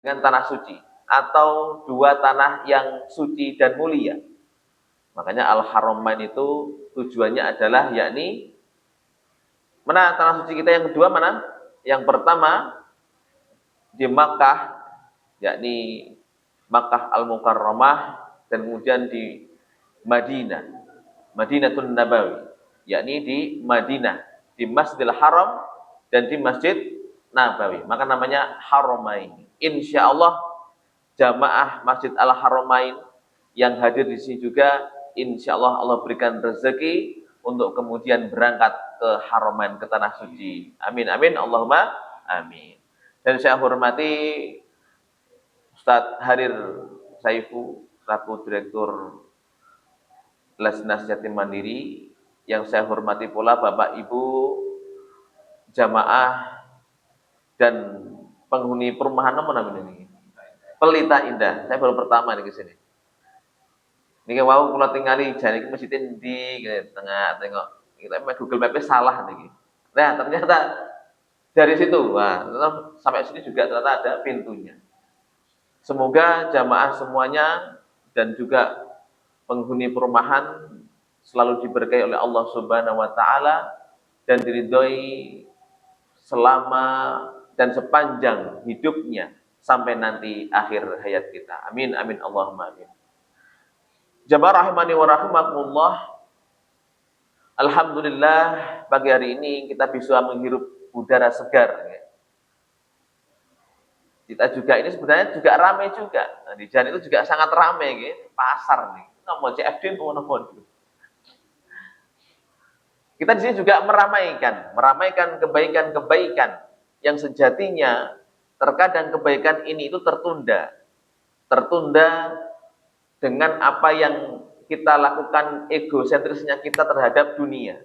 dengan tanah suci atau dua tanah yang suci dan mulia. Makanya Al-Haramain itu tujuannya adalah yakni mana tanah suci kita yang kedua mana? Yang pertama di Makkah, yakni Makkah Al-Mukarramah, dan kemudian di Madinah, Madinatun Nabawi, yakni di Madinah, di Masjidil Haram dan di Masjid Nabawi. Maka namanya Haramain. Insya Allah jamaah Masjid Al-Haramain yang hadir di sini juga, insya Allah Allah berikan rezeki untuk kemudian berangkat ke Haramain, ke tanah suci. Amin amin Allahumma amin. Dan saya hormati Ustadz Harir Saifu selaku Direktur Lesnas Yatim Mandiri, yang saya hormati pula Bapak Ibu jamaah dan penghuni perumahan apa ini? Pelita Indah. Saya baru pertama nih ke sini. Niki wau kula tingali jan iki masjid endi tengah tengok. Kita Google Maps salah niki. Nah, ternyata dari situ, wah, sampai sini juga ternyata ada pintunya. Semoga jamaah semuanya dan juga penghuni perumahan selalu diberkahi oleh Allah Subhanahu wa taala dan diridhoi selama dan sepanjang hidupnya sampai nanti akhir hayat kita. Amin amin Allahumma amin. Jamaah rahimani wa rahimakumullah. Alhamdulillah pagi hari ini kita bisa menghirup udara segar. Kita juga ini sebenarnya juga ramai juga. Nah, di jalan itu juga sangat ramai gitu. Pasar nih. Nomor CFD nomor. Kita di sini juga meramaikan kebaikan-kebaikan yang sejatinya terkadang kebaikan ini itu tertunda. Tertunda dengan apa yang kita lakukan egosentrisnya kita terhadap dunia.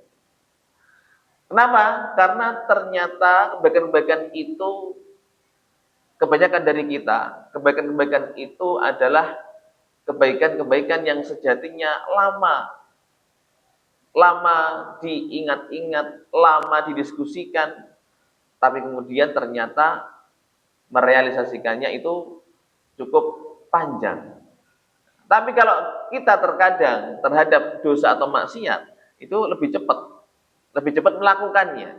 Kenapa? Karena ternyata kebaikan-kebaikan itu kebanyakan dari kita, kebaikan-kebaikan itu adalah kebaikan-kebaikan yang sejatinya lama diingat-ingat, lama didiskusikan, tapi kemudian ternyata merealisasikannya itu cukup panjang. Tapi kalau kita terkadang terhadap dosa atau maksiat, itu lebih cepat melakukannya.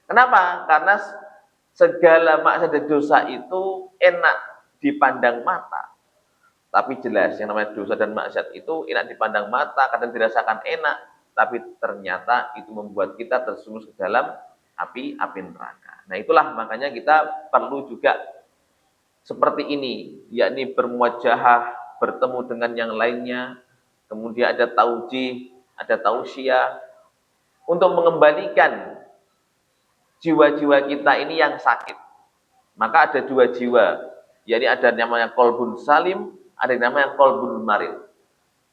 Kenapa? Karena segala maksiat dan dosa itu enak dipandang mata. Tapi jelas yang namanya dosa dan maksiat itu enak dipandang mata, kadang dirasakan enak, tapi ternyata itu membuat kita terjerumus ke dalam api neraka. Nah, itulah makanya kita perlu juga seperti ini, yakni bermuajahah, bertemu dengan yang lainnya, kemudian ada taujih, ada tausiah, untuk mengembalikan jiwa-jiwa kita ini yang sakit. Maka ada dua jiwa, yakni ada namanya kolbun salim, ada yang namanya kolbun marid.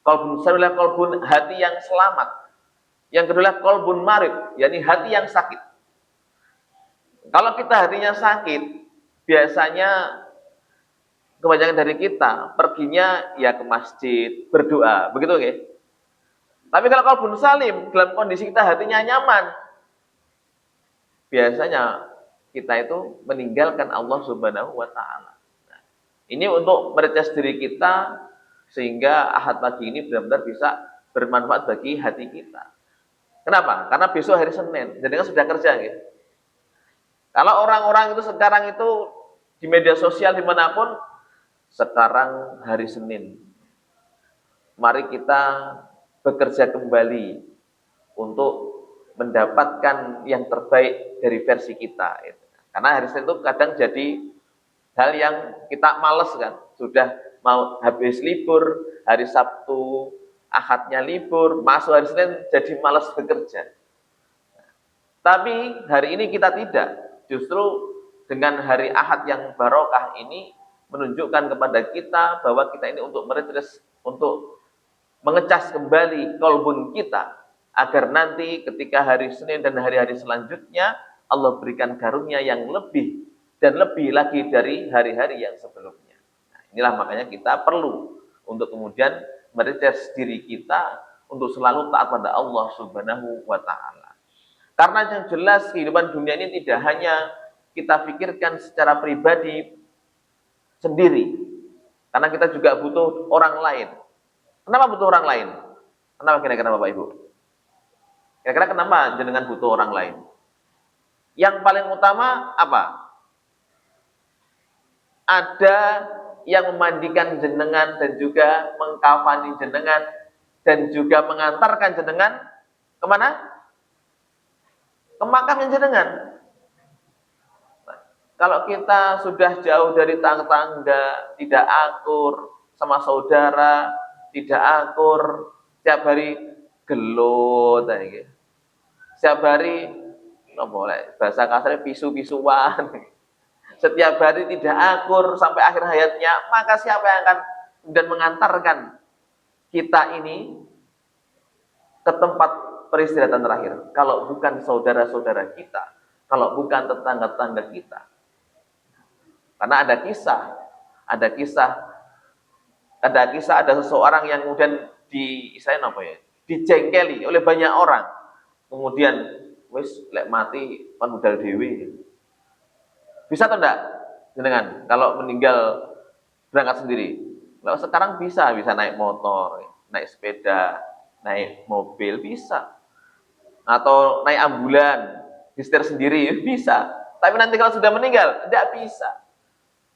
Kolbun salim adalah kolbun hati yang selamat. Yang kedua adalah kolbun marid, yakni hati yang sakit. Kalau kita hatinya sakit, biasanya kebanyakan dari kita perginya ya ke masjid, berdoa, begitu oke? Tapi kalau kolbun salim, dalam kondisi kita hatinya nyaman, biasanya kita itu meninggalkan Allah Subhanahu wa taala. Nah, ini untuk meretes diri kita sehingga ahad pagi ini benar-benar bisa bermanfaat bagi hati kita. Kenapa? Karena besok hari Senin, jadi kan sudah kerja gitu. Kalau orang-orang itu sekarang itu di media sosial dimanapun, sekarang hari Senin. Mari kita bekerja kembali untuk mendapatkan yang terbaik dari versi kita. Karena hari Senin itu kadang jadi hal yang kita males kan. Sudah mau habis libur, hari Sabtu, Ahadnya libur, masuk hari Senin jadi malas bekerja. Tapi hari ini kita tidak. Justru dengan hari Ahad yang barokah ini menunjukkan kepada kita bahwa kita ini untuk meretres, untuk mengecas kembali kolbun kita, agar nanti ketika hari Senin dan hari-hari selanjutnya Allah berikan karunia yang lebih dan lebih lagi dari hari-hari yang sebelumnya. Nah, inilah makanya kita perlu untuk kemudian meretres diri kita untuk selalu taat pada Allah Subhanahu wa taala. Karena yang jelas kehidupan dunia ini tidak hanya kita pikirkan secara pribadi, sendiri. Karena kita juga butuh orang lain. Kenapa butuh orang lain? Kenapa kira-kira Bapak Ibu? Kira-kira kenapa jenengan butuh orang lain? Yang paling utama apa? Ada yang memandikan jenengan dan juga mengkafani jenengan dan juga mengantarkan jenengan kemana? Ke makamnya jenengan. Nah, kalau kita sudah jauh dari tetangga, tidak akur sama saudara, tidak akur, setiap hari gelut, setiap hari, bahasa kasarnya pisu-pisuan, setiap hari tidak akur sampai akhir hayatnya, maka siapa yang akan dan mengantarkan kita ini ke tempat peristirahatan terakhir? Kalau bukan saudara-saudara kita, kalau bukan tetangga-tetangga kita. Karena ada seseorang yang kemudian dijengkeli oleh banyak orang. Kemudian wis lek mati pan budal dewi. Bisa atau enggak? Jenengan kalau meninggal berangkat sendiri. Kalau sekarang bisa naik motor, naik sepeda, naik mobil bisa. Atau naik ambulan, disetir sendiri bisa. Tapi nanti kalau sudah meninggal tidak bisa.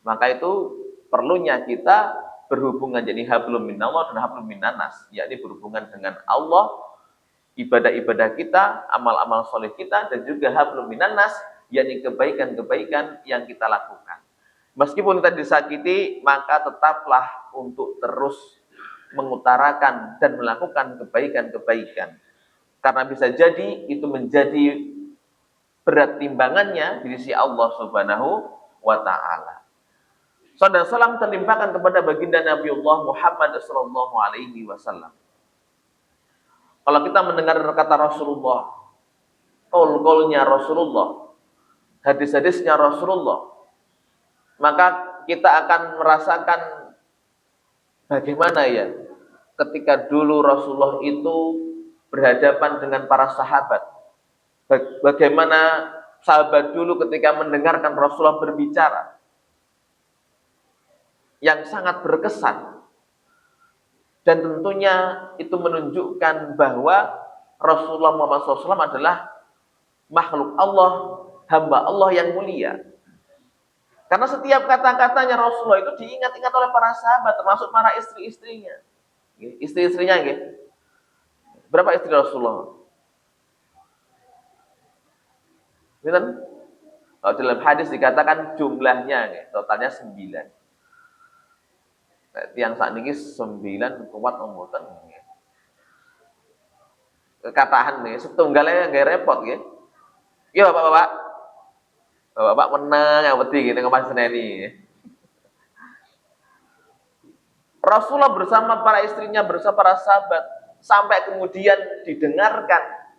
Maka itu perlunya kita berhubungan jadi hablum minallah dan hablum minannas, yakni berhubungan dengan Allah, ibadah-ibadah kita, amal-amal soleh kita, dan juga hablum minannas, yakni kebaikan-kebaikan yang kita lakukan. Meskipun kita disakiti, maka tetaplah untuk terus mengutarakan dan melakukan kebaikan-kebaikan. Karena bisa jadi itu menjadi berat timbangannya di sisi Allah Subhanahu wa Ta'ala. Salam dan salam terlimpahkan kepada baginda Nabiullah Muhammad sallallahu alaihi wasallam. Kalau kita mendengar kata Rasulullah, qaul-qaulnya Rasulullah, hadis-hadisnya Rasulullah, maka kita akan merasakan bagaimana ya ketika dulu Rasulullah itu berhadapan dengan para sahabat. Bagaimana sahabat dulu ketika mendengarkan Rasulullah berbicara yang sangat berkesan. Dan tentunya itu menunjukkan bahwa Rasulullah Muhammad SAW adalah makhluk Allah, hamba Allah yang mulia. Karena setiap kata-katanya Rasulullah itu diingat-ingat oleh para sahabat, termasuk para istri-istrinya. Istri-istrinya, berapa istri Rasulullah? Kalau dalam hadis dikatakan jumlahnya, totalnya 9. Yang saat ini 9 kuat mboten. Kekatahan nih, setunggalnya nggak repot, Iya bapak-bapak. Bapak menang yang penting ngemas seneni. Rasulullah bersama para istrinya, bersama para sahabat, sampai kemudian didengarkan.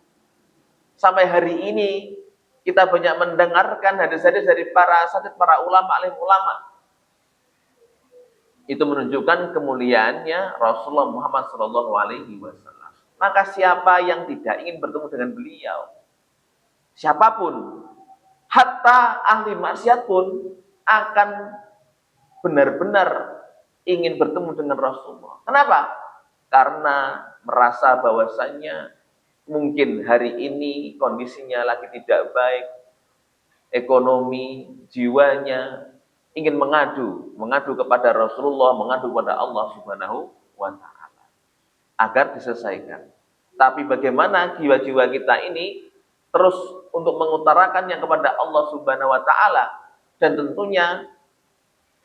Sampai hari ini kita banyak mendengarkan hadis-hadis dari para asatidz, para ulama, alim ulama. Itu menunjukkan kemuliaannya Rasulullah Muhammad SAW. Maka siapa yang tidak ingin bertemu dengan beliau? Siapapun, hatta ahli maksiat pun akan benar-benar ingin bertemu dengan Rasulullah. Kenapa? Karena merasa bahwasannya mungkin hari ini kondisinya lagi tidak baik, ekonomi, jiwanya, ingin mengadu kepada Rasulullah, mengadu kepada Allah Subhanahu wa Ta'ala agar diselesaikan. Tapi bagaimana jiwa-jiwa kita ini terus untuk mengutarakannya kepada Allah Subhanahu wa Ta'ala, dan tentunya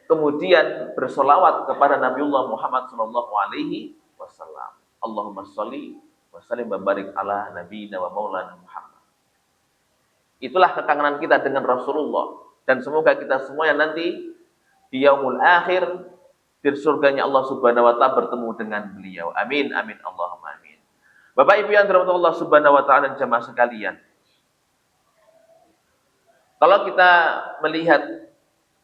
kemudian bersolawat kepada Nabiullah Muhammad sallallahu alaihi wasallam. Allahumma sholli wa sallim wa barik ala nabiyina wa maulana Muhammad. Itulah kekangenan kita dengan Rasulullah. Dan semoga kita semua yang nanti di yaumul akhir di surganya Allah Subhanahu wa Ta'ala bertemu dengan beliau. Amin, amin, Allahumma amin. Bapak Ibu yang dirahmati Allah Subhanahu wa Ta'ala dan jamaah sekalian, kalau kita melihat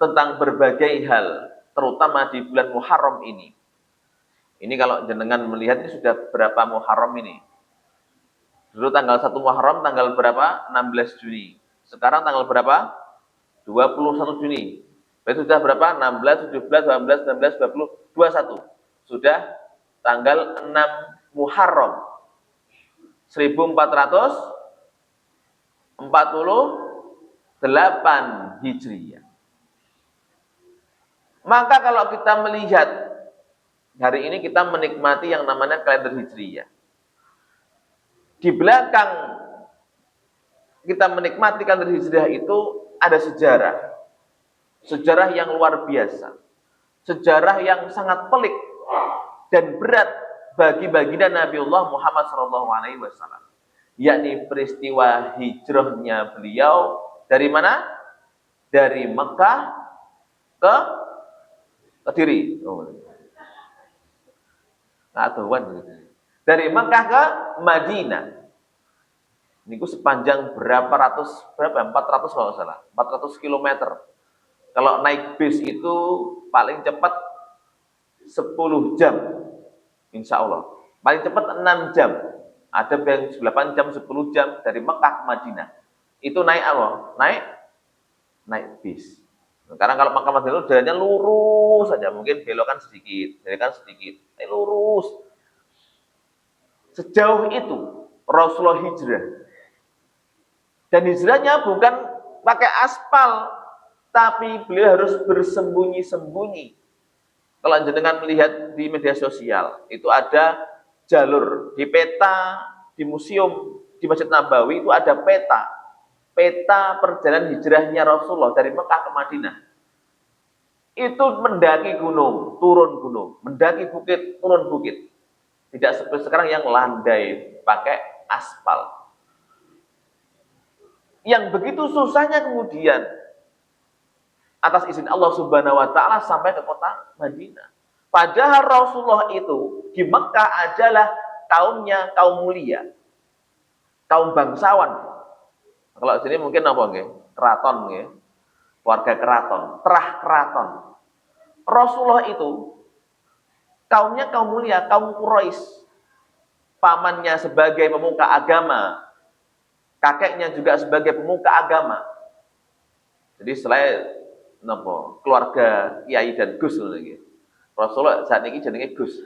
tentang berbagai hal, terutama di bulan Muharram ini kalau jenengan melihat ini sudah berapa Muharram ini? Dulu tanggal 1 Muharram tanggal berapa? 16 Juni. Sekarang tanggal berapa? 21 Juni. Berarti sudah berapa? 16, 17, 18, 19, 20, 21. Sudah tanggal 6 Muharram 1448 Hijriah. Maka kalau kita melihat hari ini kita menikmati yang namanya kalender Hijriah. Di belakang kita menikmati kalender Hijriah itu ada sejarah. Sejarah yang luar biasa. Sejarah yang sangat pelik dan berat bagi baginda Nabiullah Muhammad SAW. Yakni peristiwa hijrahnya beliau dari mana? Dari Mekah ke Kediri. Dari Mekah ke Madinah. Ini sepanjang berapa 400 kalau nggak salah, 400 kilometer. Kalau naik bis itu paling cepat 10 jam, insya Allah. Paling cepat 6 jam. Ada yang 8 jam, 10 jam dari Mekah ke Madinah. Itu naik apa? Naik bis. Karena kalau Mekah Madinah itu jalannya lurus saja, mungkin belokan sedikit, lurus. Sejauh itu Rasulullah hijrah. Dan hijrahnya bukan pakai aspal, tapi beliau harus bersembunyi-sembunyi. Kalau jenengan melihat di media sosial, itu ada jalur di peta, di museum, di Masjid Nabawi itu ada peta perjalanan hijrahnya Rasulullah dari Mekah ke Madinah. Itu mendaki gunung, turun gunung, mendaki bukit, turun bukit. Tidak seperti sekarang yang landai pakai aspal. Yang begitu susahnya kemudian atas izin Allah Subhanahu wa taala sampai ke kota Madinah. Padahal Rasulullah itu di Mekah adalah kaumnya kaum mulia. Kaum bangsawan. Kalau sini mungkin apa nggih? Keraton nggih. Keluarga keraton, terah keraton. Rasulullah itu kaumnya kaum mulia, kaum Quraisy. Pamannya sebagai pemuka agama, kakeknya juga sebagai pemuka agama. Jadi selain keluarga Kiai dan Gus lagi. Rasulullah saat ini jenenge Gus.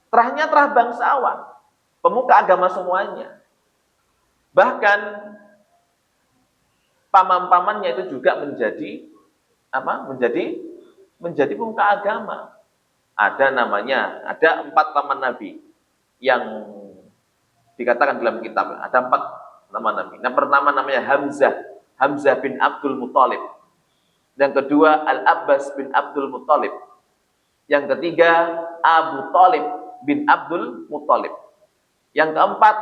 Terahnya terah bangsawan, pemuka agama semuanya. Bahkan paman-pamannya itu juga menjadi menjadi pemuka agama. Ada 4 paman Nabi yang dikatakan dalam kitab, ada 4 nama Nabi. Yang pertama namanya Hamzah bin Abdul Muthalib. Yang kedua Al-Abbas bin Abdul Muthalib. Yang ketiga Abu Thalib bin Abdul Muthalib. Yang keempat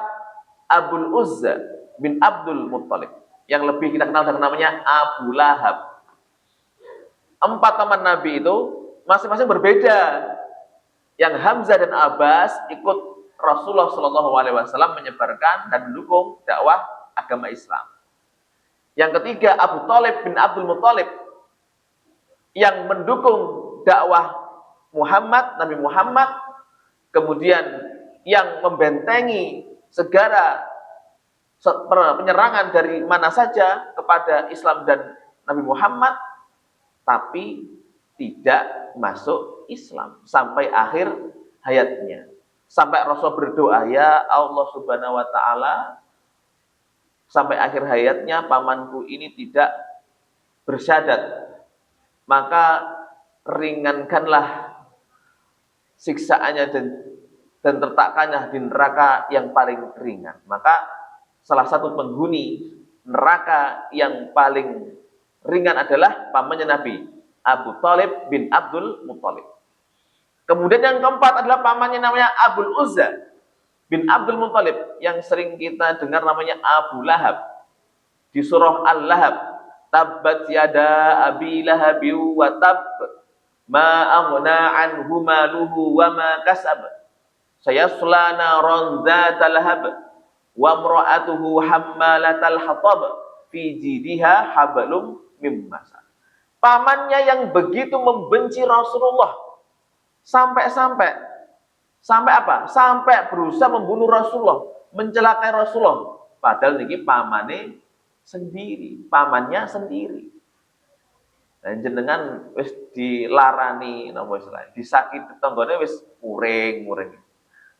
Abul Uzza bin Abdul Muthalib. Yang lebih kita kenal dengan namanya Abu Lahab. 4 teman Nabi itu masing-masing berbeda. Yang Hamzah dan Abbas ikut Rasulullah SAW menyebarkan dan mendukung dakwah agama Islam. Yang ketiga Abu Thalib bin Abdul Muthalib yang mendukung dakwah Nabi Muhammad, kemudian yang membentengi segala penyerangan dari mana saja kepada Islam dan Nabi Muhammad, tapi tidak masuk Islam sampai akhir hayatnya. Sampai Rasul berdoa, ya Allah Subhanahu wa taala, sampai akhir hayatnya pamanku ini tidak bersyahadat, maka ringankanlah siksaannya dan letakkannya di neraka yang paling ringan. Maka salah satu penghuni neraka yang paling ringan adalah pamannya Nabi, Abu Thalib bin Abdul Muthalib. Kemudian yang keempat adalah pamannya namanya Abul Uzza bin Abdul Muthalib yang sering kita dengar namanya Abu Lahab. Di surah Al-Lahab, tabbat yada abi lahabi wa tab ma aghna anhu maluhu wa ma kasab sayasla naran dzatal lahab wa imra'atuhu hammalatal hatab fi jidha hablum mim masad. Pamannya yang begitu membenci Rasulullah sampai apa? Sampai berusaha membunuh Rasulullah, mencelakai Rasulullah. Padahal niki pamannya sendiri. Dan jenengan wis dilarani napa istilahnya, disakiti tanggane wis muring-muring.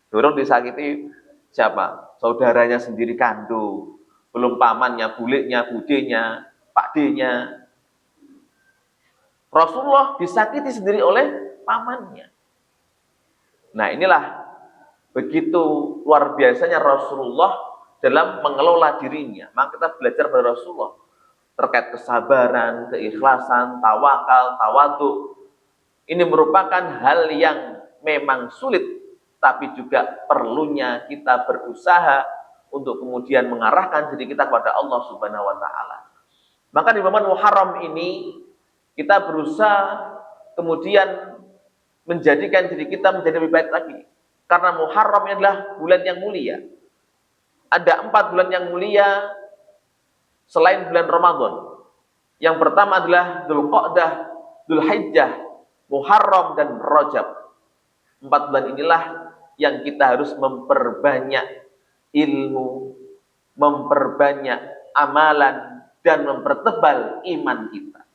Durung disakiti siapa? Saudaranya sendiri kandung, belum pamannya, buliknya, budenya, pakdenya. Rasulullah disakiti sendiri oleh pamannya. Nah, inilah begitu luar biasanya Rasulullah dalam mengelola dirinya. Maka kita belajar dari Rasulullah terkait kesabaran, keikhlasan, tawakal, tawadhu. Ini merupakan hal yang memang sulit, tapi juga perlunya kita berusaha untuk kemudian mengarahkan diri kita kepada Allah Subhanahu wa taala. Maka di bulan Muharram ini kita berusaha kemudian menjadikan diri kita menjadi lebih baik lagi. Karena Muharram adalah bulan yang mulia. Ada 4 bulan yang mulia selain bulan Ramadan. Yang pertama adalah Dzulqa'dah, Dzulhijjah, Muharram dan Rajab. 4 bulan inilah yang kita harus memperbanyak ilmu, memperbanyak amalan, dan mempertebal iman kita.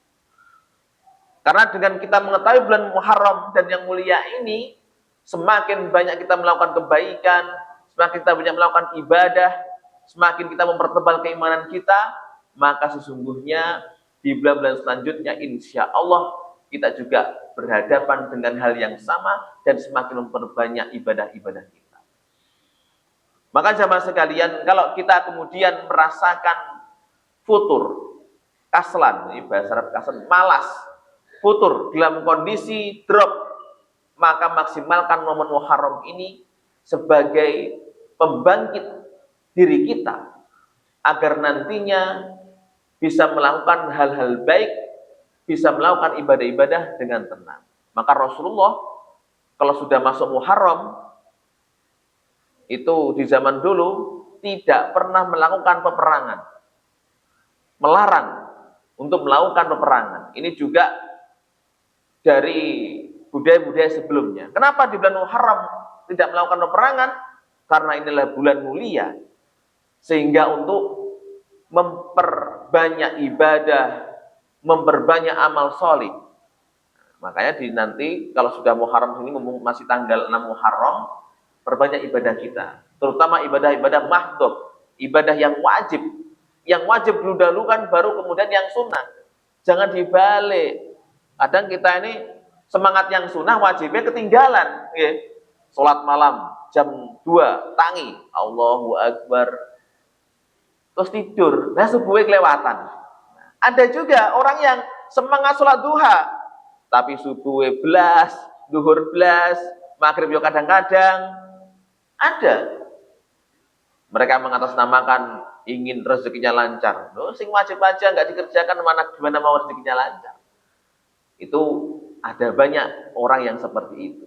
Karena dengan kita mengetahui bulan Muharram dan yang mulia ini, semakin banyak kita melakukan kebaikan, semakin kita banyak melakukan ibadah, semakin kita mempertebal keimanan kita, maka sesungguhnya di bulan-bulan selanjutnya insya Allah kita juga berhadapan dengan hal yang sama dan semakin memperbanyak ibadah-ibadah kita. Maka jamaah sekalian, kalau kita kemudian merasakan futur, kaslan, ini bahasa Arab kaslan, malas, futur dalam kondisi drop, maka maksimalkan momen Muharram ini sebagai pembangkit diri kita agar nantinya bisa melakukan hal-hal baik, bisa melakukan ibadah-ibadah dengan tenang. Maka Rasulullah kalau sudah masuk Muharram itu di zaman dulu tidak pernah melakukan peperangan, melarang untuk melakukan peperangan. Ini juga dari budaya-budaya sebelumnya. Kenapa di bulan Muharram tidak melakukan peperangan? Karena inilah bulan mulia. Sehingga untuk memperbanyak ibadah, memperbanyak amal solih. Makanya nanti kalau sudah Muharram ini masih tanggal 6 Muharram, perbanyak ibadah kita. Terutama ibadah-ibadah mahdhub, ibadah yang wajib. Yang wajib dulu dahulukan baru kemudian yang sunnah. Jangan dibalik. Kadang kita ini semangat yang sunnah wajibnya ketinggalan. Sholat malam jam 2 tangi, Allahu Akbar. Terus tidur, nah subuhnya kelewatan. Ada juga orang yang semangat sholat duha, tapi subuhnya belas, duhur belas, maghrib juga kadang-kadang. Ada. Mereka mengatasnamakan ingin rezekinya lancar. Loh, sing wajib aja nggak dikerjakan, gimana mau rezekinya lancar? Itu ada banyak orang yang seperti itu.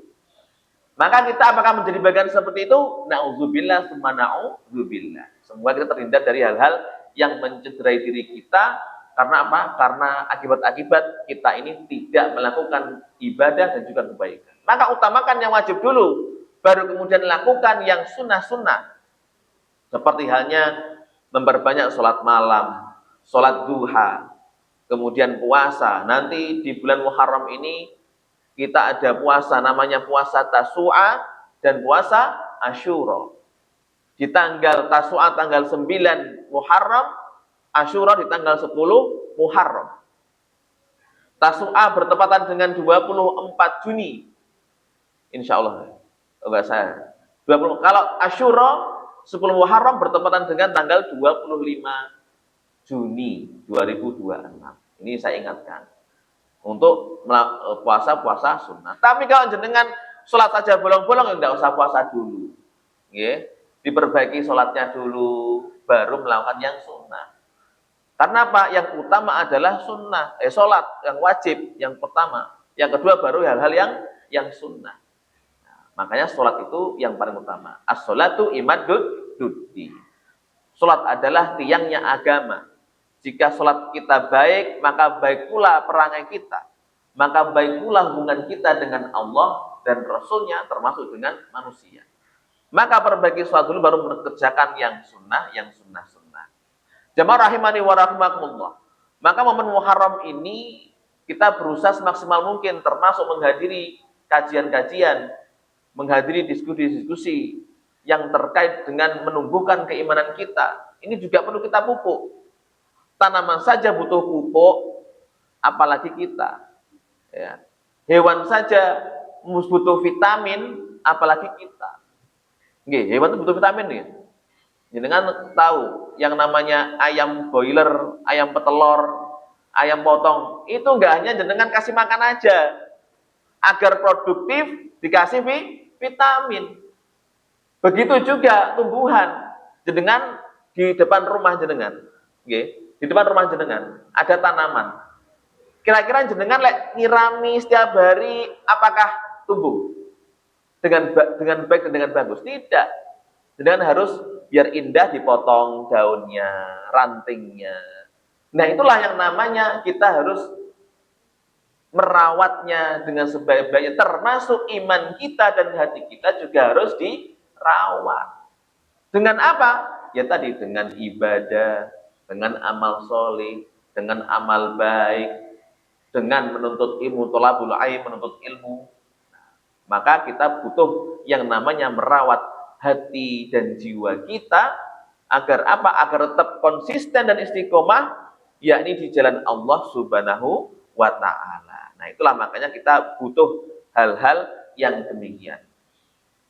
Maka kita apakah menjadi bagian seperti itu? Na'udzubillah, summa na'udzubillah. Semua kita terhindar dari hal-hal yang mencederai diri kita. Karena apa? Karena akibat-akibat kita ini tidak melakukan ibadah dan juga kebaikan. Maka utamakan yang wajib dulu, baru kemudian lakukan yang sunnah-sunnah. Seperti halnya memperbanyak sholat malam, sholat duha, kemudian puasa. Nanti di bulan Muharram ini kita ada puasa, namanya puasa Tasu'a dan puasa Asyura. Di tanggal Tasu'a tanggal 9 Muharram, Asyura di tanggal 10 Muharram. Tasu'a bertepatan dengan 24 Juni. Insya Allah. Enggak saya. 20, kalau Asyura 10 Muharram bertepatan dengan tanggal 25 Juni 2026. Ini saya ingatkan. Untuk puasa-puasa sunnah. Tapi kalau jenengan sholat saja bolong-bolong, tidak usah puasa dulu. Diperbaiki sholatnya dulu, baru melakukan yang sunnah. Karena apa? Yang utama adalah sunnah. Sholat yang wajib, yang pertama. Yang kedua baru hal-hal yang sunnah. Nah, makanya sholat itu yang paling utama. As-sholatu imaduddin. Sholat adalah tiangnya agama. Jika sholat kita baik, maka baik pula perangai kita. Maka baik pula hubungan kita dengan Allah dan Rasulnya, termasuk dengan manusia. Maka perbaiki sholat dulu, baru mengerjakan yang sunnah-sunnah. Jamaah rahimani wa rahimakumullah. Maka momen Muharram ini kita berusaha semaksimal mungkin, termasuk menghadiri kajian-kajian, menghadiri diskusi-diskusi yang terkait dengan menumbuhkan keimanan kita. Ini juga perlu kita pupuk. Tanaman saja butuh pupuk, apalagi kita. Ya. Hewan saja butuh vitamin, apalagi kita. Hewan itu butuh vitamin nih. Dengan tahu yang namanya ayam boiler, ayam petelur, ayam potong, itu enggak hanya jenengan kasih makan aja. Agar produktif dikasih vitamin. Begitu juga tumbuhan. Jenengan di depan rumah jenengan. Di depan rumah jenengan ada tanaman. Kira-kira jenengan nyirami setiap hari, apakah tumbuh dengan baik dan dengan bagus? Tidak. Jenengan harus biar indah dipotong daunnya, rantingnya. Nah, itulah yang namanya kita harus merawatnya dengan sebaik-baiknya, termasuk iman kita dan hati kita juga harus dirawat. Dengan apa? Ya tadi, dengan ibadah, dengan amal soleh, dengan amal baik, dengan menuntut ilmu, tolabul ilm, menuntut ilmu. Maka kita butuh yang namanya merawat hati dan jiwa kita agar apa? Agar tetap konsisten dan istiqomah, yakni di jalan Allah Subhanahu wa ta'ala. Nah, itulah makanya kita butuh hal-hal yang demikian.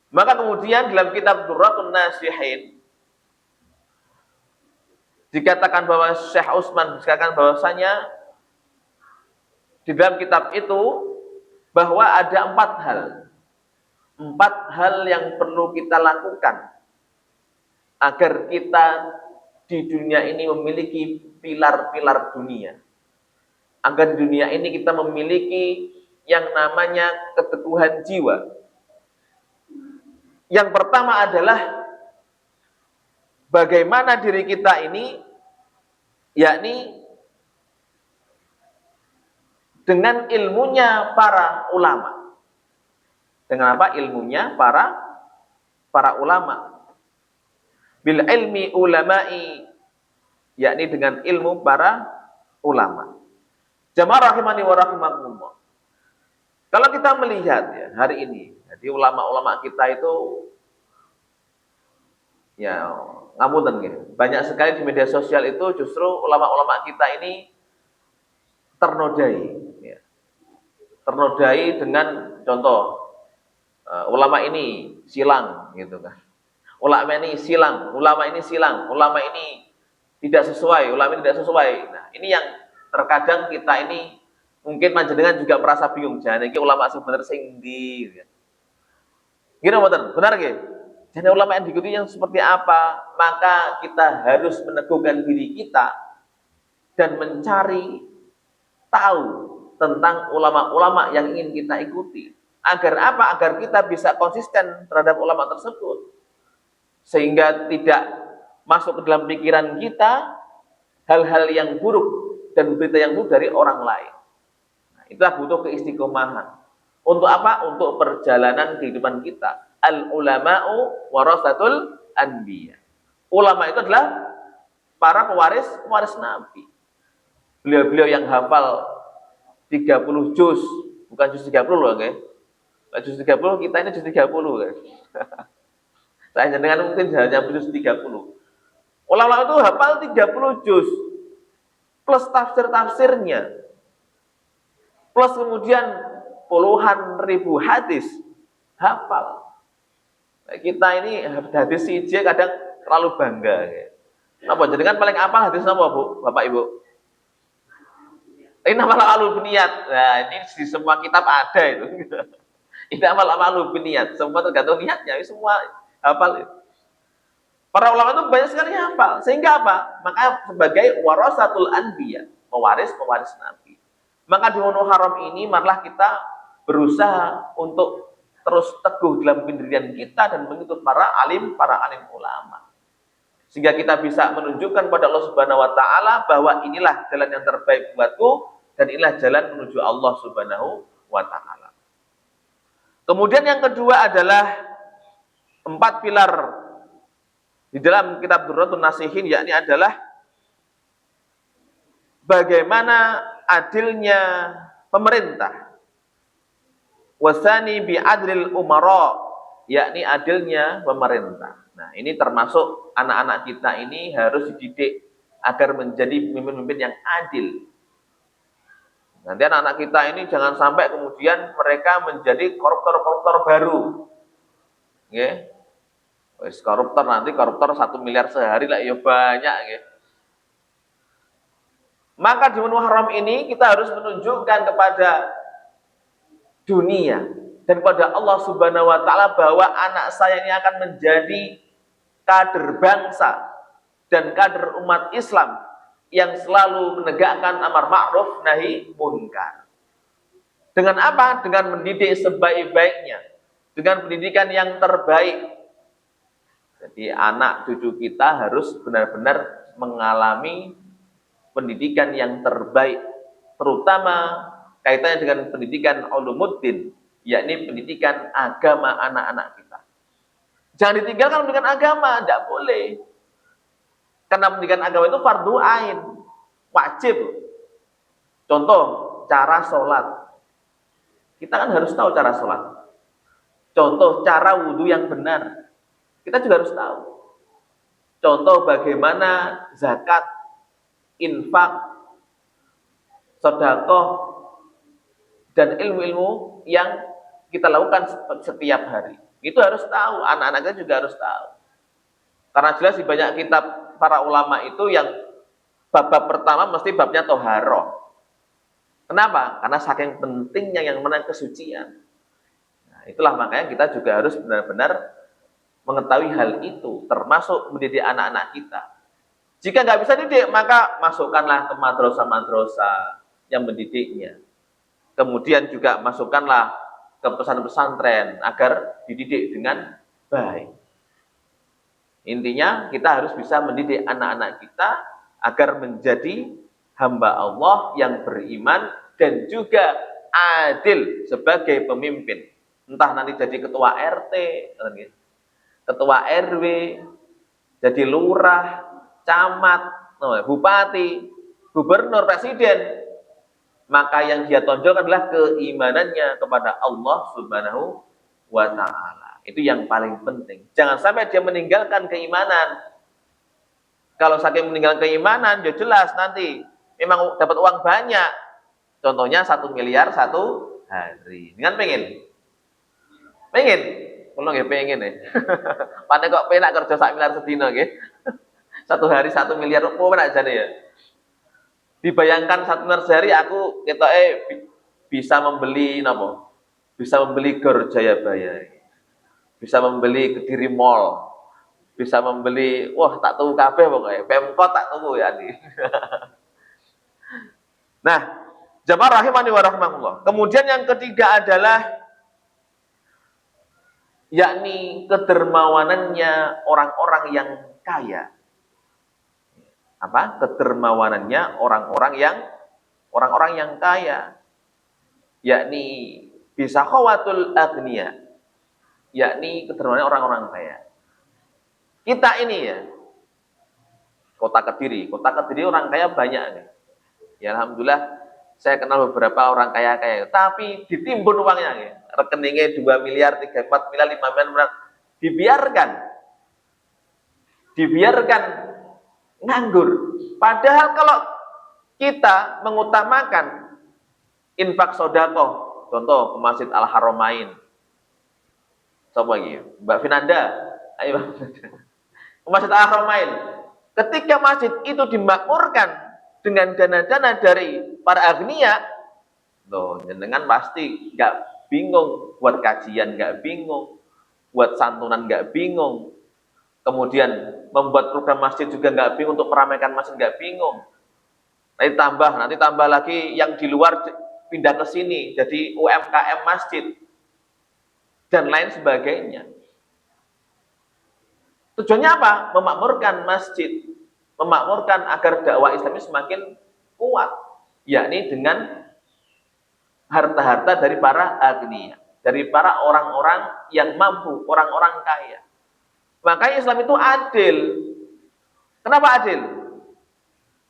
Maka kemudian dalam kitab Durratun Nasihin dikatakan bahwa Syekh Utsman dikatakan bahwasanya di dalam kitab itu bahwa ada 4 hal. 4 hal yang perlu kita lakukan agar kita di dunia ini memiliki pilar-pilar dunia. Agar di dunia ini kita memiliki yang namanya keteguhan jiwa. Yang pertama adalah bagaimana diri kita ini, yakni dengan ilmunya para ulama. Dengan apa? Ilmunya para ulama. Bil ilmi ulama'i, yakni dengan ilmu para ulama. Jamaah rahimani wa rahimakumullah. Kalau kita melihat ya hari ini, jadi ulama-ulama kita itu ya ngapunten gitu. Banyak sekali di media sosial itu justru ulama-ulama kita ini ternodai ya. Ternodai dengan contoh ulama ini silang gitu kan. Ulama ini silang, ulama ini silang, ulama ini tidak sesuai, ulama ini tidak sesuai. Nah, ini yang terkadang kita ini mungkin panjenengan juga merasa bingung, jangan iki ulama sebenarnya sing ndi gitu. Gini mboten, benar nggih? Jadi ulama yang diikuti yang seperti apa? Maka kita harus meneguhkan diri kita dan mencari tahu tentang ulama-ulama yang ingin kita ikuti. Agar apa? Agar kita bisa konsisten terhadap ulama tersebut. Sehingga tidak masuk ke dalam pikiran kita hal-hal yang buruk dan berita yang buruk dari orang lain. Nah, itulah butuh keistiqomahan. Untuk apa? Untuk perjalanan kehidupan kita. Al-ulama'u warasatul anbiya. Ulama itu adalah para pewaris Nabi. Beliau-beliau yang hafal 30 juz, bukan juz 30 loh, okay? Juz 30, kita ini juz 30 kan. Saya dengan mungkin hanya juz 30. Ulama itu hafal 30 juz plus tafsir-tafsirnya. Plus kemudian puluhan ribu hadis hafal. Nah, kita ini hadis siji kadang terlalu bangga. Napa jenengan paling hafal hadis napa, Bu? Bapak Ibu? Ini nama alul biniat. Nah, ini di semua kitab ada itu. Ini amal biniat. Semua tergantung niatnya. Semua hafal itu. Para ulama itu banyak sekali hafal. Sehingga apa? Maka sebagai warasatul anbiya, pewaris Nabi. Maka di Muharram ini marilah kita berusaha untuk terus teguh dalam pendirian kita dan mengikut para alim ulama. Sehingga kita bisa menunjukkan pada Allah Subhanahu wa taala bahwa inilah jalan yang terbaik buatku dan inilah jalan menuju Allah Subhanahu wa taala. Kemudian yang kedua adalah 4 pilar di dalam kitab Durratun Nasihin, yakni adalah bagaimana adilnya pemerintah. Wasani bi adlil umara, yakni adilnya pemerintah. Nah, ini termasuk anak-anak kita ini harus dididik agar menjadi pemimpin-pemimpin yang adil. Nanti anak-anak kita ini jangan sampai kemudian mereka menjadi koruptor-koruptor baru. Nggih. Wis koruptor nanti koruptor 1 miliar sehari lah ya banyak nggih. Maka di bulan Muharram ini kita harus menunjukkan kepada dunia dan kepada Allah Subhanahu wa taala bahwa anak saya ini akan menjadi kader bangsa dan kader umat Islam yang selalu menegakkan amar ma'ruf nahi munkar. Dengan apa? Dengan mendidik sebaik-baiknya, dengan pendidikan yang terbaik. Jadi anak cucu kita harus benar-benar mengalami pendidikan yang terbaik, terutama kaitannya dengan pendidikan ulumuddin, yakni pendidikan agama anak-anak kita. Jangan ditinggalkan pendidikan agama, tidak boleh. Karena pendidikan agama itu fardu ain, wajib. Contoh, cara sholat. Kita kan harus tahu cara sholat. Contoh, cara wudhu yang benar. Kita juga harus tahu. Contoh, bagaimana zakat, infak, sedekah, dan ilmu-ilmu yang kita lakukan setiap hari. Itu harus tahu, anak-anak kita juga harus tahu. Karena jelas di banyak kitab para ulama itu yang bab pertama mesti babnya toharoh. Kenapa? Karena saking pentingnya yang mana kesucian. Nah, itulah makanya kita juga harus benar-benar mengetahui hal itu, termasuk mendidik anak-anak kita. Jika nggak bisa didik, maka masukkanlah ke madrasah-madrasah yang mendidiknya. Kemudian juga masukkanlah ke pesantren agar dididik dengan baik. Intinya kita harus bisa mendidik anak-anak kita agar menjadi hamba Allah yang beriman dan juga adil sebagai pemimpin. Entah nanti jadi ketua RT, ketua RW, jadi lurah, camat, bupati, gubernur, presiden. Maka yang dia tonjolkan adalah keimanannya kepada Allah Subhanahu wa ta'ala. Itu yang paling penting. Jangan sampai dia meninggalkan keimanan. Kalau saking meninggalkan keimanan, ya jelas nanti memang dapat uang banyak. Contohnya 1 miliar 1 hari. Dengan pengen? Pengen? Kalau nggak pengen ya. Padahal kok penak kerja 1 miliar sedina nggih. 1 hari 1 miliar, kok penak jane ya. Dibayangkan 1 miliar sehari aku ketoke bisa membeli napa? Bisa membeli Gor Jayabaya. Bisa membeli Kediri Mall. Bisa membeli, wah tak tuku kabeh pokoke. Pemkot tak tuku ya nih. Nah, jamaah rahimani wa rahimakumullah. Kemudian yang ketiga adalah yakni kedermawanannya orang-orang yang kaya. Apa? Kedermawanannya orang-orang yang kaya. Yakni bisa khawatul agniya. Yakni kedermawanan orang-orang kaya. Kita ini ya, Kota Kediri orang kaya banyak nih. Ya alhamdulillah saya kenal beberapa orang kaya-kaya, tapi ditimbun uangnya nih. Rekeningnya 2 miliar, 3, 4 miliar, 5 miliar, dibiarkan nganggur. Padahal kalau kita mengutamakan infak sedekah, contoh ke Masjid Al Haramain. Coba lagi, Mbak Finanda, ayo Mbak Finanda. Ke Masjid Al Haramain. Ketika masjid itu dimakmurkan dengan dana-dana dari para agniya, loh, jenengan pasti nggak bingung buat kajian, nggak bingung buat santunan, nggak bingung. Kemudian membuat program masjid juga nggak bingung, untuk meramaikan masjid nggak bingung. Nanti tambah lagi yang di luar pindah ke sini jadi UMKM masjid dan lain sebagainya. Tujuannya apa? Memakmurkan masjid, memakmurkan agar dakwah Islam ini semakin kuat, yakni dengan harta-harta dari para agniya, dari para orang-orang yang mampu, orang-orang kaya. Makanya Islam itu adil. Kenapa adil?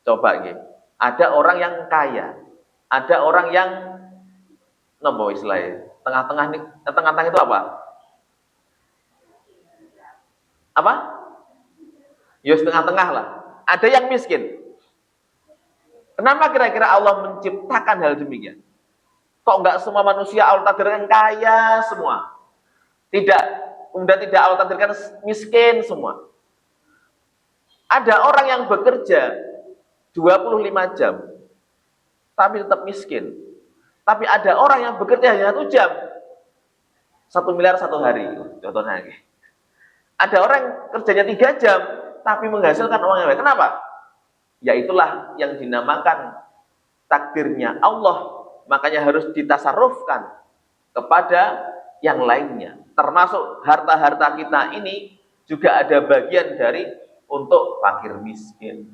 Coba gitu. Ada orang yang kaya, ada orang yang Napa istilahnya? Tengah-tengah nih, tengah-tengah itu apa? Apa? Ya setengah-tengah lah. Ada yang miskin. Kenapa kira-kira Allah menciptakan hal demikian? Kok enggak semua manusia Allah takdirkan kaya semua? Tidak, kemudian tidak Allah takdirkan miskin semua. Ada orang yang bekerja 25 jam, tapi tetap miskin. Tapi ada orang yang bekerja hanya 1 jam, 1 miliar satu hari. Contohnya. Ada orang yang kerjanya 3 jam, tapi menghasilkan uang yang banyak. Kenapa? Ya itulah yang dinamakan takdirnya Allah. Makanya harus ditasarrufkan kepada yang lainnya. Termasuk harta-harta kita ini juga ada bagian dari untuk fakir miskin,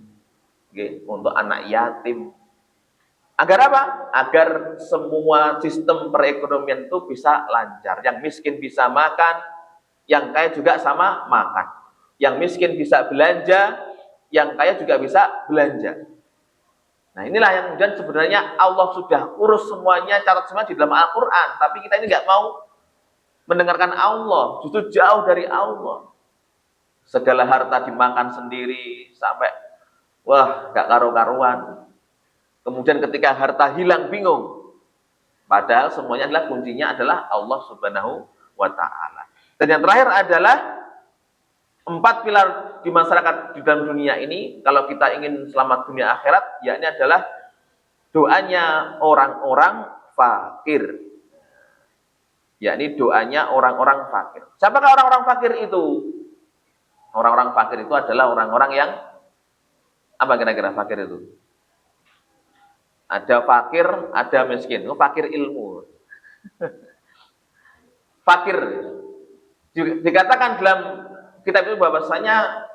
untuk anak yatim. Agar apa? Agar semua sistem perekonomian itu bisa lancar. Yang miskin bisa makan, yang kaya juga sama makan. Yang miskin bisa belanja, yang kaya juga bisa belanja. Nah inilah yang kemudian sebenarnya Allah sudah urus semuanya, catat semua di dalam Al-Quran. Tapi kita ini nggak mau mendengarkan Allah, justru jauh dari Allah. Segala harta dimakan sendiri, sampai wah gak karu-karuan. Kemudian ketika harta hilang bingung. Padahal semuanya adalah kuncinya adalah Allah Subhanahu wa Ta'ala. Dan yang terakhir adalah 4 pilar di masyarakat di dalam dunia ini, kalau kita ingin selamat dunia akhirat, yakni adalah doanya orang-orang fakir. Yakni doanya orang-orang fakir. Siapakah orang-orang fakir itu? Orang-orang fakir itu adalah orang-orang yang apa kira-kira fakir itu? Ada fakir, ada miskin. Fakir ilmu. Fakir. Dikatakan dalam kitab itu bahwasanya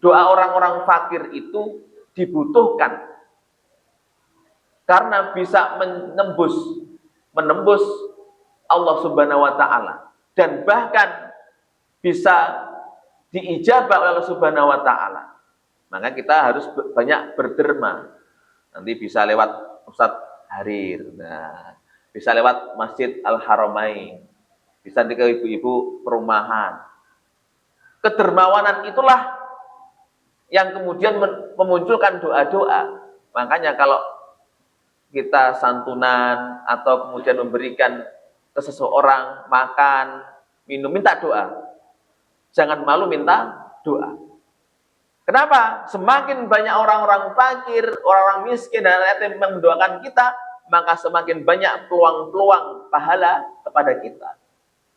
doa orang-orang fakir itu dibutuhkan karena bisa menembus Allah Subhanahu wa Ta'ala, dan bahkan bisa diijabah oleh Allah Subhanahu wa Ta'ala. Maka kita harus banyak berderma. Nanti bisa lewat Ustadz Harir, nah, bisa lewat Masjid Al-Haramain, bisa ke ibu-ibu perumahan. Kedermawanan itulah yang kemudian memunculkan doa-doa. Makanya kalau kita santunan atau kemudian memberikan ke seseorang makan, minum, minta doa. Jangan malu minta doa. Kenapa? Semakin banyak orang-orang fakir, orang-orang miskin dan yatim yang mendoakan kita, maka semakin banyak peluang-peluang pahala kepada kita.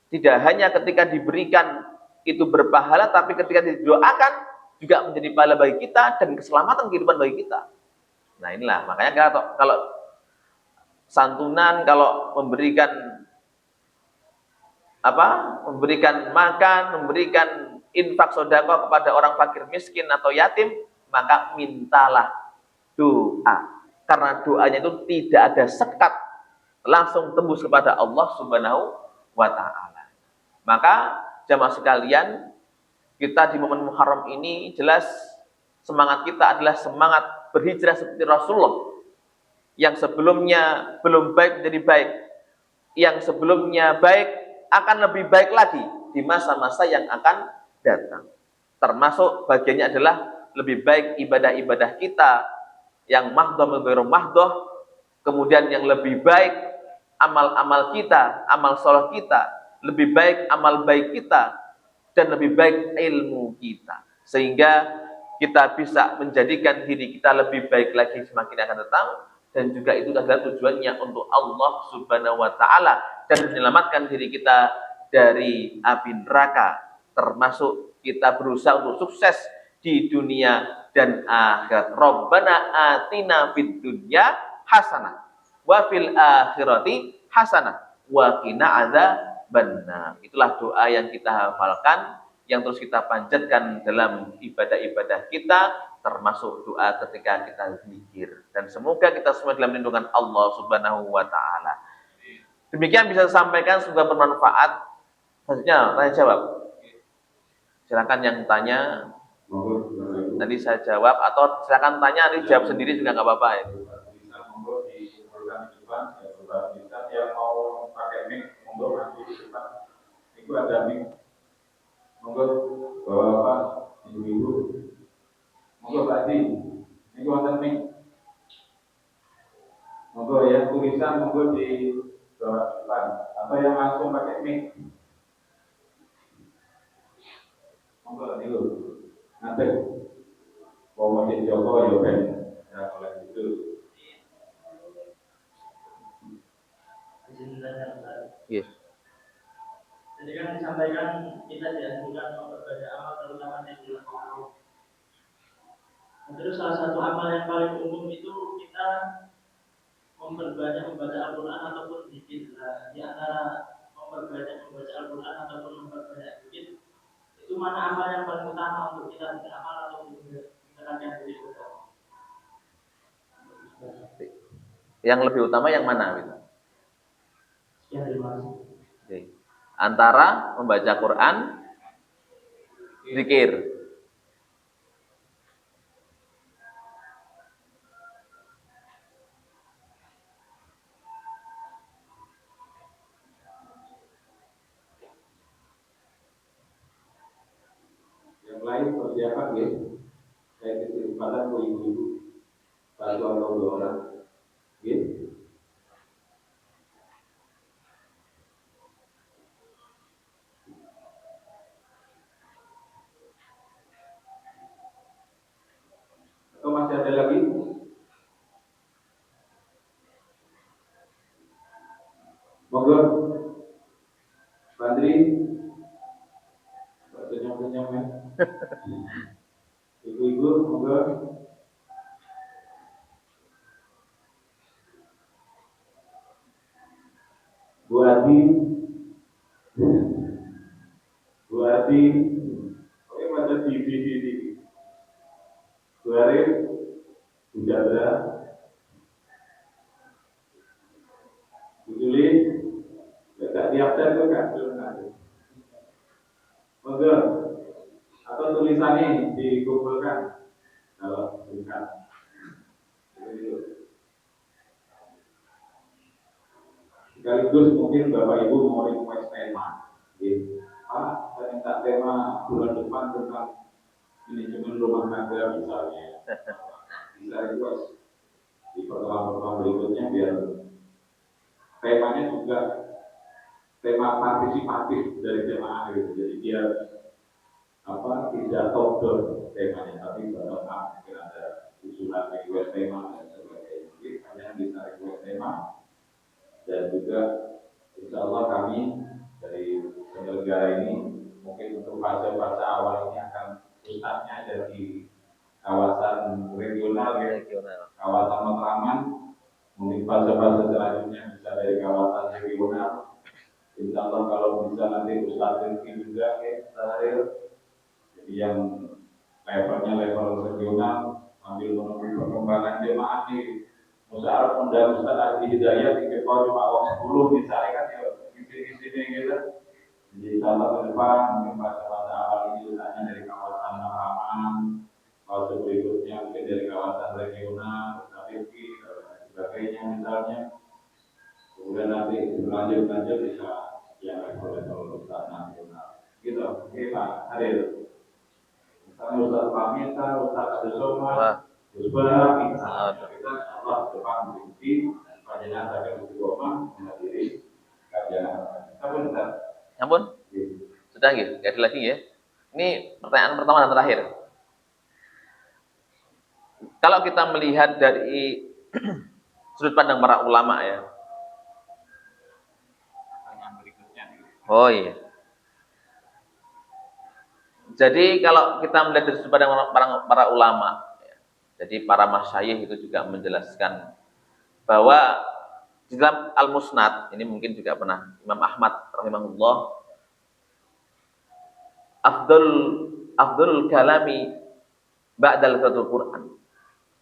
Tidak hanya ketika diberikan itu berpahala, tapi ketika didoakan juga menjadi pahala bagi kita dan keselamatan kehidupan bagi kita. Nah inilah, makanya kalau santunan, kalau memberikan makan, memberikan infak sedekah kepada orang fakir miskin atau yatim, maka mintalah doa. Karena doanya itu tidak ada sekat, langsung tembus kepada Allah Subhanahu wa Ta'ala. Maka jamaah sekalian, kita di momen Muharram ini jelas semangat kita adalah semangat berhijrah seperti Rasulullah. Yang sebelumnya belum baik menjadi baik, yang sebelumnya baik akan lebih baik lagi di masa-masa yang akan datang. Termasuk bagiannya adalah lebih baik ibadah-ibadah kita yang mahdoh ghairu mahdoh, kemudian yang lebih baik amal-amal kita, amal soleh kita, lebih baik amal baik kita, dan lebih baik ilmu kita, sehingga kita bisa menjadikan diri kita lebih baik lagi semakin akan datang. Dan juga itu adalah tujuannya untuk Allah Subhanahu wa Ta'ala, dan menyelamatkan diri kita dari api neraka, termasuk kita berusaha untuk sukses di dunia dan akhirat. Rabbana atina fid dunya hasanah wa fil akhirati hasanah wa qina adzabannar. Itulah doa yang kita hafalkan, yang terus kita panjatkan dalam ibadah-ibadah kita, termasuk doa ketika kita zikir. Dan semoga kita semua dalam lindungan Allah Subhanahu wa Ta'ala. Demikian bisa sampaikan, semoga bermanfaat. Selanjutnya tanya jawab. Silakan yang tanya nanti saya jawab, atau silakan tanya nanti jawab sendiri juga nggak apa-apa ya. ada mik. Monggo bapak, ibu-ibu, monggo Pak Di, ini wonten mik. Monggo ya tulisan monggo di bawah depan atau yang langsung pakai mic. Monggo niku. Nanti mau di Joko ya ben ya oleh itu. Yes. Jadi kan disampaikan kita dianjurkan memperbanyak amal terutama di bulan Ramadan. Terus salah satu amal yang paling umum itu kita memperbanyak membaca Al-Quran ataupun zikir. Nah, di antara memperbanyak membaca Al-Quran ataupun memperbanyak zikir, itu mana amal yang paling utama untuk kita beramal atau mengerjakan diri kita? Yang lebih utama yang mana gitu? Sekian terima kasih. Oke. Antara membaca Quran, zikir. Yang lain persiapan ya. Saya kasih kesempatan ke ibu-ibu, satu atau dua orang. Ya. Atau masih ada lagi? Monggo, Pandri, senyum-senyum ya. Ibu-ibu, monggo. Bu Adi, oke macam TV. Bu Arif, Bu Jadra, Bu Juli, tidak diabsen tuh kan? Monggo, atau tulisannya dikumpulkan kalau singkat. Sekaligus mungkin Bapak Ibu mau request tema. Pak, saya minta tema bulan depan tentang manajemen rumah tangga misalnya. Bisa request di pertemuan berikutnya biar temanya juga tema partisipatif dari tema gitu. Jadi dia tidak top down temanya, tapi bottom up. Mungkin ada usulan request tema dan sebagainya. Mungkin kalian bisa request tema. Dan juga insya Allah kami dari penyelenggara ini mungkin untuk fase-fase awal ini akan pusatnya ada di kawasan regional ya, kawasan Matraman. Mungkin fase-fase selanjutnya bisa dari kawasan regional. Insya Allah kalau bisa nanti Ustaz Rizky juga ya, terakhir. Jadi yang levelnya level regional sambil menunggu perkembangan jemaah di Musyawarah undang Ustaz Adi Hidayat di Kepala cuma 10 misalnya kan ya isi-isi gitu. Jadi contoh ke depan mungkin fase-fase awal ini misalnya dari kawasan Matraman, fase berikutnya mungkin dari kawasan regional, Rizky dan sebagainya misalnya. Kemudian nanti berlanjut bisa yang level Ustaz nasional. Gitu. Oke Pak Hadir. Misalnya Ustaz Pamita, Ustaz Adesoma, Ustaz kita Allah depan berhenti panjenengan akan berdoa menghadiri kajian. Ampun? Sudah nggih, enggak ada lagi ya. Ini pertanyaan pertama dan terakhir. Kalau kita melihat dari sudut pandang para ulama ya. Pertanyaan berikutnya. Oh iya. Jadi kalau kita melihat dari sudut pandang para ulama, ya, jadi para masyayikh itu juga menjelaskan bahwa di dalam Al-Musnad, ini mungkin juga pernah Imam Ahmad rahimahullah, afdal kalami ba'dal Quran.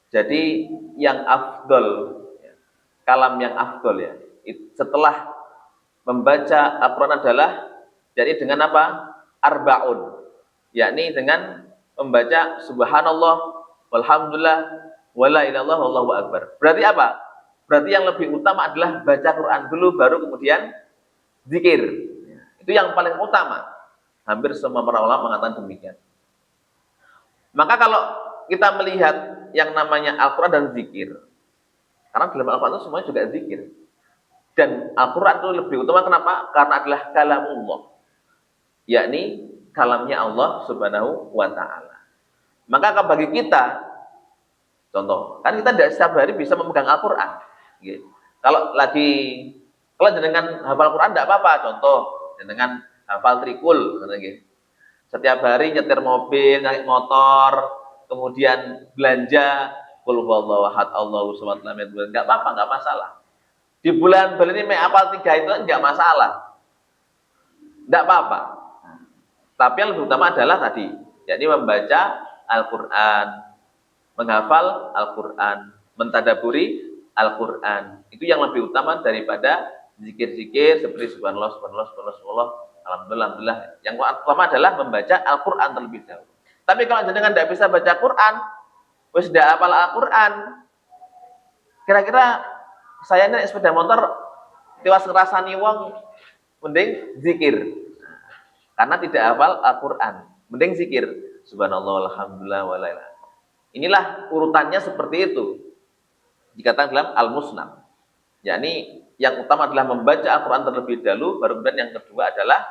Jadi yang afdal, ya, kalam yang afdal ya, setelah membaca Al-Quran adalah jadi dengan apa? Arba'un, yakni dengan membaca subhanallah walhamdulillah wala ilaha illallah wallahu akbar. Berarti apa? Berarti yang lebih utama adalah baca Quran dulu baru kemudian zikir. Itu Itu yang paling utama. Hampir semua para ulama mengatakan demikian. Maka kalau kita melihat yang namanya Al-Quran dan zikir, karena dalam Al-Quran itu semuanya juga zikir. Dan Al-Quran itu lebih utama, kenapa? Karena adalah kalamullah, yakni kalamnya Allah Subhanahu wa Ta'ala. Maka bagi kita, contoh, kan kita tidak setiap hari bisa memegang Al-Quran. Kalau jenengan hafal Quran tidak apa-apa. Contoh, jenengan hafal trikul, setiap hari nyetir mobil, naik motor, kemudian belanja, qul huwallahu ahad, Allahu samad, lam yalid walam yulad, enggak apa-apa, enggak masalah. Di bulan ini hafal 3 itu enggak masalah. Enggak apa-apa. Tapi yang lebih utama adalah tadi, yakni membaca Al-Qur'an, menghafal Al-Qur'an, mentadaburi Al-Qur'an. Itu yang lebih utama daripada zikir-zikir seperti subhanallah, subhanallah, subhanallah, subhanallah, alhamdulillah, alhamdulillah. Yang utama adalah membaca Al-Qur'an terlebih dahulu. Tapi kalau jenengan tidak bisa baca Quran, wis tidak hafal Al-Qur'an, kira-kira saya naik sepeda motor tiwas ngerasani wong, mending zikir. Karena tidak hafal Al-Qur'an, mending zikir. Subhanallah, alhamdulillah, wa la ilaha. Inilah urutannya seperti itu. Dikatakan dalam Al-Musnad. Yakni yang utama adalah membaca Al-Qur'an terlebih dahulu, baru kemudian yang kedua adalah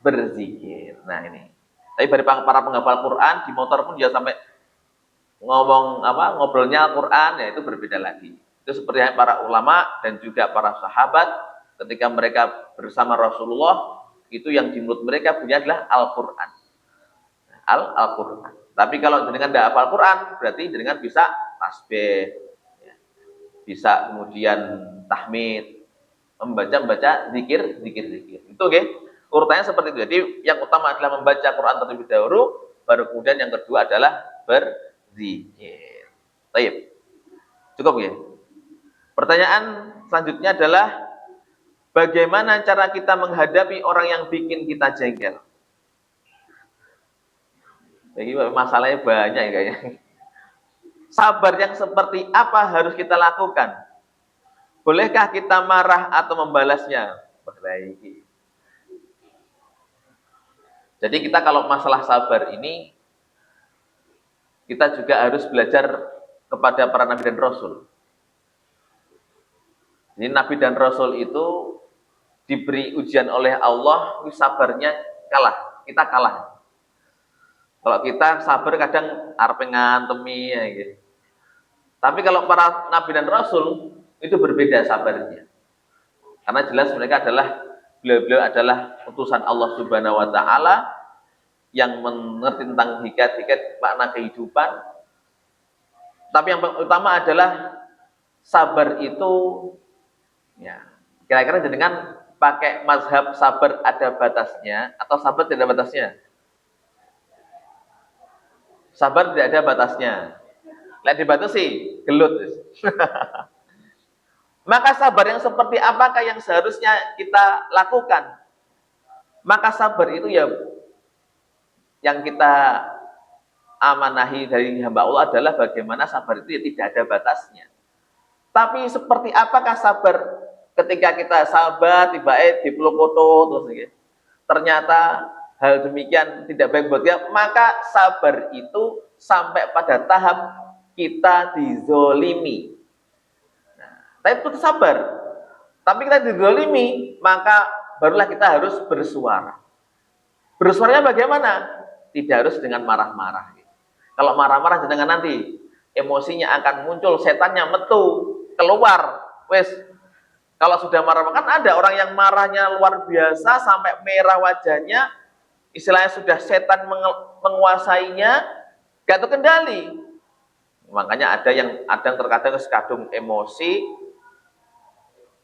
berzikir. Nah ini. Tapi bagi para penghafal Quran di motor pun dia sampai ngobrolnya Al-Quran, ya itu berbeda lagi. Itu seperti para ulama dan juga para sahabat ketika mereka bersama Rasulullah, itu yang di mulut mereka punya adalah Al-Quran. Al-Quran. Tapi kalau jenengan tidak hafal Quran, berarti jenengan bisa tasbih, ya. Bisa kemudian tahmid, membaca zikir. Itu oke. Urutannya seperti itu. Jadi yang utama adalah membaca Quran terlebih dahulu, baru kemudian yang kedua adalah berzikir. Baik. Cukup ya. Pertanyaan selanjutnya adalah bagaimana cara kita menghadapi orang yang bikin kita jengkel? Jadi masalahnya banyak ya kayaknya. Sabar yang seperti apa harus kita lakukan? Bolehkah kita marah atau membalasnya? Perbaiki. Jadi kita kalau masalah sabar ini, kita juga harus belajar kepada para nabi dan rasul. Jadi nabi dan rasul itu diberi ujian oleh Allah, sabarnya kalah. Kita kalah. Kalau kita sabar kadang arep ngantemi ya gitu. Tapi kalau para nabi dan rasul itu berbeda sabarnya. Karena jelas mereka beliau adalah utusan Allah Subhanahu wa Ta'ala yang mengerti tentang hikat makna kehidupan. Tapi yang utama adalah sabar itu, ya, kira-kira jenengan pakai mazhab sabar ada batasnya atau sabar tidak ada batasnya? Sabar tidak ada batasnya. Lek dibatasi, gelut. Maka sabar yang seperti apakah yang seharusnya kita lakukan? Maka sabar itu ya yang kita amanahi dari hamba Allah adalah bagaimana sabar itu ya tidak ada batasnya. Tapi seperti apakah sabar ketika kita sabar tiba-tiba dipeluk foto terus gitu. Ternyata hal demikian tidak baik buat dia, maka sabar itu sampai pada tahap kita dizolimi. Tapi itu sabar. Tapi kita dizolimi, maka barulah kita harus bersuara. Bersuaranya bagaimana? Tidak harus dengan marah-marah. Kalau marah-marah jangan nanti emosinya akan muncul, setannya metu keluar. Wes, kalau sudah marah, kan ada orang yang marahnya luar biasa sampai merah wajahnya, istilahnya sudah setan menguasainya, gak terkendali. Makanya ada yang terkadang sekadung emosi,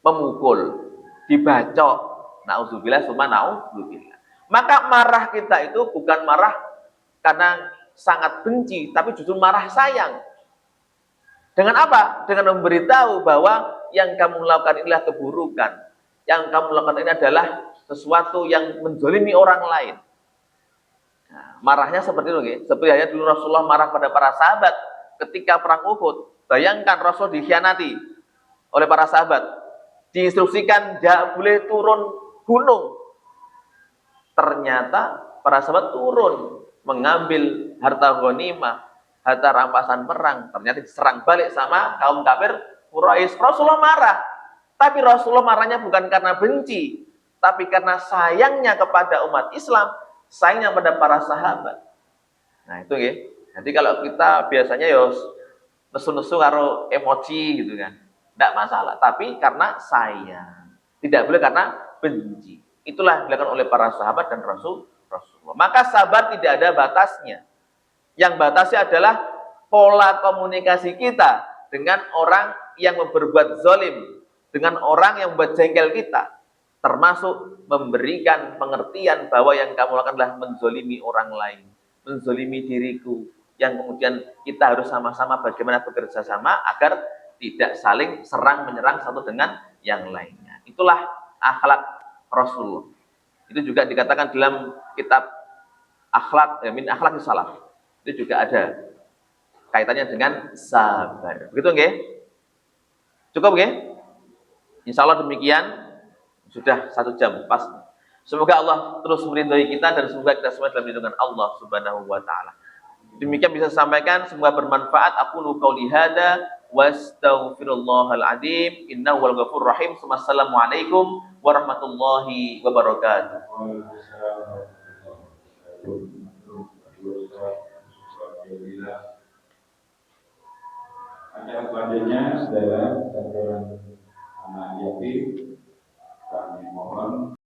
memukul, dibacok. Nauzubillah summa nauzubillah. Maka marah kita itu bukan marah karena sangat benci, tapi justru marah sayang. Dengan apa? Dengan memberitahu bahwa yang kamu lakukan inilah keburukan. Yang kamu lakukan ini adalah sesuatu yang menzalimi orang lain. Nah, marahnya seperti itu, gitu. Seperti halnya dulu Rasulullah marah pada para sahabat ketika perang Uhud. Bayangkan Rasul dikhianati oleh para sahabat. Diinstruksikan, jangan boleh turun gunung. Ternyata para sahabat turun mengambil harta ghanimah, harta rampasan perang. Ternyata diserang balik sama kaum kafir Quraisy. Rasulullah marah. Tapi Rasulullah marahnya bukan karena benci, tapi karena sayangnya kepada umat Islam, sayangnya pada para sahabat. Nah, itu ya. Jadi kalau kita biasanya ya nesu-nesu karo emosi gitu kan. Tidak masalah, tapi karena sayang. Tidak boleh karena benci. Itulah yang dilakukan oleh para sahabat dan Rasulullah. Maka sabar tidak ada batasnya. Yang batasnya adalah pola komunikasi kita dengan orang yang berbuat zalim, dengan orang yang membuat jengkel kita, termasuk memberikan pengertian bahwa yang kamu lakukan adalah menzolimi orang lain, menzolimi diriku, yang kemudian kita harus sama-sama bagaimana bekerja sama agar tidak saling serang menyerang satu dengan yang lainnya. Itulah akhlak Rasulullah. Itu juga dikatakan dalam kitab akhlak, min akhlak salaf. Itu juga ada kaitannya dengan sabar. Begitu nggih? Cukup nggih? Insya Allah demikian. Sudah 1 jam pas. Semoga Allah terus melindungi kita dan semoga kita semua dalam lindungan Allah Subhanahu wa taala. Demikian bisa sampaikan, semoga bermanfaat. Aku lu qauli hada wastaghfirullahal adzim innahu wal ghafurur rahim. Wassalamualaikum warahmatullahi wabarakatuh. Acara selanjutnya adalah anak yatim